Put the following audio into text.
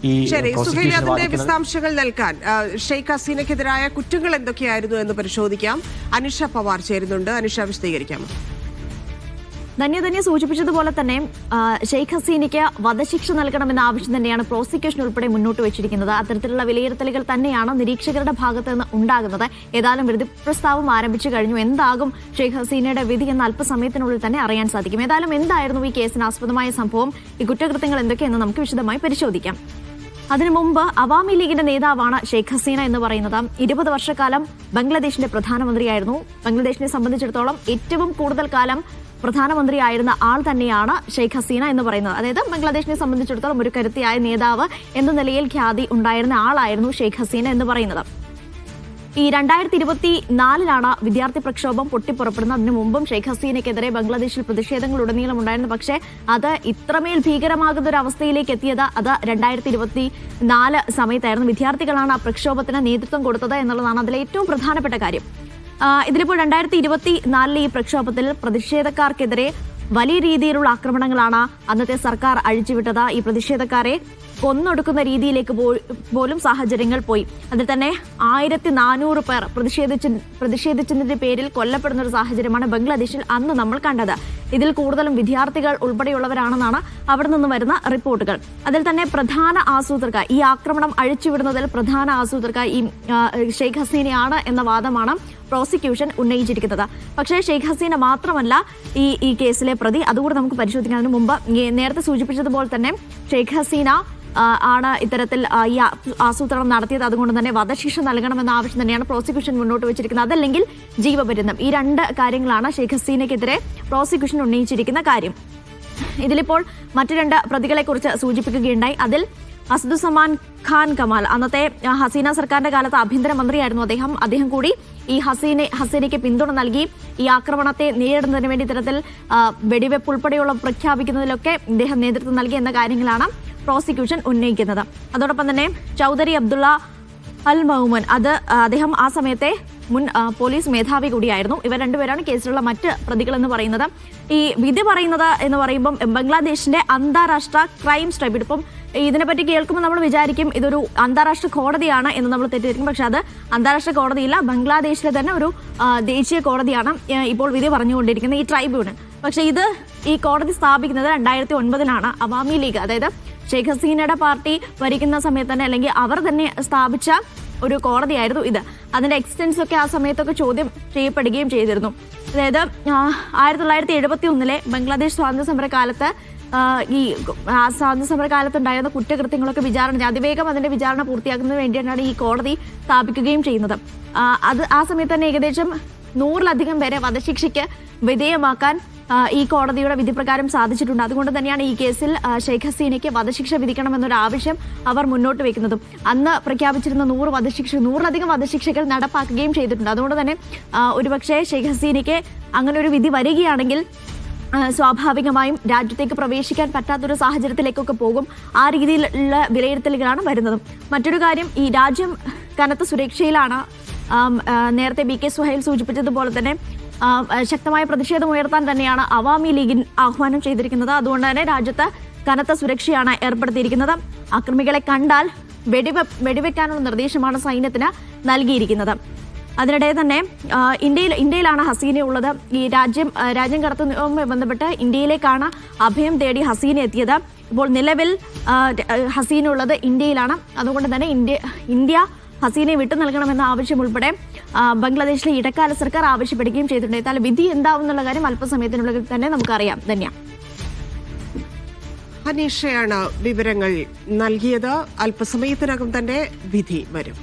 ഈ അതിന്റെ വിശദാംശങ്ങൾ നൽകാൻ ഷെയ്ഖ് ഹസീനയ്ക്കെതിരായ കുറ്റങ്ങൾ എന്തൊക്കെയായിരുന്നു എന്ന് പരിശോധിക്കാം. അനിഷ പവാർ ചേരുന്നുണ്ട്. അനിഷ, വിശദീകരിക്കാമോ? ധന്യ സൂചിപ്പിച്ചതുപോലെ തന്നെ ഷെയ്ഖ് ഹസീനയ്ക്ക് വധശിക്ഷ നൽകണമെന്ന ആവശ്യം തന്നെയാണ് പ്രോസിക്യൂഷൻ ഉൾപ്പെടെ മുന്നോട്ട് വെച്ചിരിക്കുന്നത്. അത്തരത്തിലുള്ള വിലയിരുത്തലുകൾ തന്നെയാണ് നിരീക്ഷകരുടെ ഭാഗത്ത് നിന്ന് ഉണ്ടാകുന്നത്. ഏതായാലും വിധി പ്രസ്താവം ആരംഭിച്ചു കഴിഞ്ഞു. എന്താകും ഷെയ്ഖ് ഹസീനയുടെ വിധി എന്ന അല്പസമയത്തിനുള്ളിൽ തന്നെ അറിയാൻ സാധിക്കും. ഏതായാലും എന്തായിരുന്നു ഈ കേസിന് ആസ്പദമായ സംഭവം, ഈ കുറ്റകൃത്യങ്ങൾ എന്തൊക്കെയെന്ന് നമുക്ക് വിശദമായി പരിശോധിക്കാം. അതിനു മുമ്പ് അവാമി ലീഗിന്റെ നേതാവാണ് ഷെയ്ഖ് ഹസീന എന്ന് പറയുന്നത്. 20 വർഷക്കാലം ബംഗ്ലാദേശിന്റെ പ്രധാനമന്ത്രിയായിരുന്നു. ബംഗ്ലാദേശിനെ സംബന്ധിച്ചിടത്തോളം ഏറ്റവും കൂടുതൽ കാലം പ്രധാനമന്ത്രിയായിരുന്ന ആൾ തന്നെയാണ് ഷെയ്ഖ് ഹസീന എന്ന് പറയുന്നത്. അതായത് ബംഗ്ലാദേശിനെ സംബന്ധിച്ചിടത്തോളം ഒരു കരുത്തിയായ നേതാവ് എന്ന നിലയിൽ ഖ്യാതി ഉണ്ടായിരുന്ന ആളായിരുന്നു ഷെയ്ഖ് ഹസീന എന്ന് പറയുന്നത്. ഈ 2024 വിദ്യാർത്ഥി പ്രക്ഷോഭം പൊട്ടിപ്പുറപ്പെടുന്നത്. അതിനു മുമ്പും ഷെയ്ഖ് ഹസീനയ്ക്കെതിരെ ബംഗ്ലാദേശിൽ പ്രതിഷേധങ്ങൾ ഉടനീളം ഉണ്ടായിരുന്നു. പക്ഷേ അത് ഇത്രമേൽ ഭീകരമാകുന്ന ഒരു അവസ്ഥയിലേക്ക് എത്തിയത് അത് 2024 സമയത്തായിരുന്നു. വിദ്യാർത്ഥികളാണ് ആ പ്രക്ഷോഭത്തിന് നേതൃത്വം കൊടുത്തത് എന്നുള്ളതാണ് അതിലെ ഏറ്റവും പ്രധാനപ്പെട്ട കാര്യം. ഇതിലിപ്പോൾ 2024 ഈ പ്രക്ഷോഭത്തിൽ പ്രതിഷേധക്കാർക്കെതിരെ വലിയ രീതിയിലുള്ള ആക്രമണങ്ങളാണ് അന്നത്തെ സർക്കാർ അഴിച്ചുവിട്ടത്. ഈ പ്രതിഷേധക്കാരെ കൊന്നൊടുക്കുന്ന രീതിയിലേക്ക് പോലും സാഹചര്യങ്ങൾ പോയി. അതിൽ തന്നെ 1400 പേർ പ്രതിഷേധിച്ചതിന്റെ പേരിൽ കൊല്ലപ്പെടുന്ന ഒരു സാഹചര്യമാണ് ബംഗ്ലാദേശിൽ അന്ന് നമ്മൾ കണ്ടത്. ഇതിൽ കൂടുതലും വിദ്യാർത്ഥികൾ ഉൾപ്പെടെയുള്ളവരാണെന്നാണ് അവിടെ നിന്ന് വരുന്ന റിപ്പോർട്ടുകൾ. അതിൽ തന്നെ പ്രധാന ആസൂത്രക, ഈ ആക്രമണം അഴിച്ചുവിടുന്നതിൽ പ്രധാന ആസൂത്രക ഈ ഷെയ്ഖ് ഹസീനയാണ് എന്ന വാദമാണ് പ്രോസിക്യൂഷൻ ഉന്നയിച്ചിരിക്കുന്നത്. പക്ഷേ ഷെയ്ഖ് ഹസീന മാത്രമല്ല ഈ കേസിലെ പ്രതി. അതുകൂടി നമുക്ക് പരിശോധിക്കുന്നതിന് മുമ്പ് നേരത്തെ സൂചിപ്പിച്ചതുപോലെ തന്നെ ഷെയ്ഖ് ഹസീന ആണ് ഇത്തരത്തിൽ ഈ ആസൂത്രണം നടത്തിയത്. അതുകൊണ്ട് തന്നെ വധശിക്ഷ നൽകണമെന്ന ആവശ്യം തന്നെയാണ് പ്രോസിക്യൂഷൻ മുന്നോട്ട് വെച്ചിരിക്കുന്നത്. അതല്ലെങ്കിൽ ജീവപര്യന്തം. ഈ 2 കാര്യങ്ങളാണ് ഷെയ്ഖ് ഹസീനയ്ക്കെതിരെ പ്രോസിക്യൂഷൻ ഉന്നയിച്ചിരിക്കുന്ന കാര്യം. ഇതിലിപ്പോൾ മറ്റു 2 പ്രതികളെ കുറിച്ച് സൂചിപ്പിക്കുകയുണ്ടായി. അതിൽ അസദുസമാൻ ഖാൻ കമാൽ, അന്നത്തെ ഹസീന സർക്കാരിന്റെ കാലത്ത് ആഭ്യന്തരമന്ത്രിയായിരുന്നു അദ്ദേഹം കൂടി ഈ ഹസീനയ്ക്ക് പിന്തുണ നൽകി ഈ ആക്രമണത്തെ നേരിടുന്നതിന് വേണ്ടി ഇത്തരത്തിൽ വെടിവെപ്പ് ഉൾപ്പെടെയുള്ള പ്രഖ്യാപിക്കുന്നതിലൊക്കെ ഇദ്ദേഹം നേതൃത്വം നൽകി എന്ന കാര്യങ്ങളാണ് പ്രോസിക്യൂഷൻ ഉന്നയിക്കുന്നത്. അതോടൊപ്പം തന്നെ ചൗധരി അബ്ദുള്ള അൽ മൗമൻ, അദ്ദേഹം ആ സമയത്തെ മുൻ പോലീസ് മേധാവി കൂടിയായിരുന്നു. ഇവർ 2 പേരാണ് കേസിലുള്ള മറ്റ് പ്രതികൾ എന്ന് പറയുന്നത്. ഈ വിധി പറയുന്നത് എന്ന് പറയുമ്പം ബംഗ്ലാദേശിന്റെ അന്താരാഷ്ട്ര ക്രൈംസ് ട്രൈബ്യൂണൽ. ഇപ്പം ഇതിനെപ്പറ്റി കേൾക്കുമ്പോൾ നമ്മൾ വിചാരിക്കും ഇതൊരു അന്താരാഷ്ട്ര കോടതിയാണ് എന്ന് നമ്മൾ തെറ്റിദ്ധരിക്കും. പക്ഷെ അത് അന്താരാഷ്ട്ര കോടതിയില്ല, ബംഗ്ലാദേശിലെ തന്നെ ഒരു ദേശീയ കോടതിയാണ് ഇപ്പോൾ വിധി പറഞ്ഞുകൊണ്ടിരിക്കുന്നത്, ഈ ട്രൈബ്യൂണൽ. പക്ഷെ ഈ കോടതി സ്ഥാപിക്കുന്നത് 2009 അവാമി ലീഗ്, അതായത് ഷെയ്ഖ് ഹസീനയുടെ പാർട്ടി ഭരിക്കുന്ന സമയത്ത് തന്നെ, അല്ലെങ്കിൽ അവർ തന്നെ സ്ഥാപിച്ച ഒരു കോടതിയായിരുന്നു ഇത്. അതിന്റെ എക്സ്റ്റൻസ് ഒക്കെ ആ സമയത്തൊക്കെ ചോദ്യം ചെയ്യപ്പെടുകയും ചെയ്തിരുന്നു. അതായത് 1971 ബംഗ്ലാദേശ് സ്വാതന്ത്ര്യ സമര കാലത്ത് ഈ സ്വാതന്ത്ര്യ സമര കാലത്തുണ്ടായിരുന്ന കുറ്റകൃത്യങ്ങളൊക്കെ അതിവേഗം അതിന്റെ വിചാരണ പൂർത്തിയാക്കുന്നതിന് വേണ്ടിയിട്ടാണ് ഈ കോടതി സ്ഥാപിക്കുകയും ചെയ്യുന്നത്. ആ സമയത്ത് തന്നെ ഏകദേശം 100-ലധികം പേരെ വധശിക്ഷയ്ക്ക് വിധേയമാക്കാൻ ഈ കോടതിയുടെ വിധി പ്രകാരം സാധിച്ചിട്ടുണ്ട്. അതുകൊണ്ട് തന്നെയാണ് ഈ കേസിൽ ഷെയ്ഖ് ഹസീനയ്ക്ക് വധശിക്ഷ വിധിക്കണമെന്നൊരു ആവശ്യം അവർ മുന്നോട്ട് വെക്കുന്നതും. അന്ന് പ്രഖ്യാപിച്ചിരുന്ന 100-ലധികം വധശിക്ഷകൾ നടപ്പാക്കുകയും ചെയ്തിട്ടുണ്ട്. അതുകൊണ്ട് തന്നെ ഒരുപക്ഷെ ഷെയ്ഖ് ഹസീനയ്ക്ക് അങ്ങനെ ഒരു വിധി വരികയാണെങ്കിൽ സ്വാഭാവികമായും രാജ്യത്തേക്ക് പ്രവേശിക്കാൻ പറ്റാത്തൊരു സാഹചര്യത്തിലേക്കൊക്കെ പോകും. ആ രീതിയിലുള്ള വിലയിരുത്തലുകളാണ് വരുന്നത്. മറ്റൊരു കാര്യം, ഈ രാജ്യം കനത്ത സുരക്ഷയിലാണ്. നേരത്തെ BK സുഹൈൽ സൂചിപ്പിച്ചതുപോലെ തന്നെ ശക്തമായ പ്രതിഷേധം ഉയർത്താൻ തന്നെയാണ് അവാമി ലീഗിൻ ആഹ്വാനം ചെയ്തിരിക്കുന്നത്. അതുകൊണ്ട് തന്നെ രാജ്യത്ത് കനത്ത സുരക്ഷയാണ് ഏർപ്പെടുത്തിയിരിക്കുന്നത്. അക്രമികളെ കണ്ടാൽ വെടിവെക്കാനുള്ള നിർദ്ദേശമാണ് സൈന്യത്തിന് നൽകിയിരിക്കുന്നത്. അതിനിടെ തന്നെ ഇന്ത്യയിലാണ് ഹസീന ഉള്ളത്. ഈ രാജ്യം കടത്തുന്നതുമായി ബന്ധപ്പെട്ട് ഇന്ത്യയിലേക്കാണ് അഭയം തേടി ഹസീന എത്തിയത്. ഇപ്പോൾ നിലവിൽ ഹസീന ഉള്ളത് ഇന്ത്യയിലാണ്. അതുകൊണ്ട് തന്നെ ഇന്ത്യ ഹസീനയെ വിട്ടു നൽകണമെന്ന ആവശ്യം ഉൾപ്പെടെ ബംഗ്ലാദേശിലെ ഇടക്കാല സർക്കാർ ആവശ്യപ്പെടുകയും ചെയ്തിട്ടുണ്ട്. എന്നാൽ വിധി എന്താവും എന്നുള്ള കാര്യം അല്പസമയത്തിനുള്ളിൽ തന്നെ നമുക്കറിയാം. ധന്യ. അനീഷയാണ് വിവരങ്ങൾ നൽകിയത്. അല്പസമയത്തിനകം തന്നെ വിധി വരും.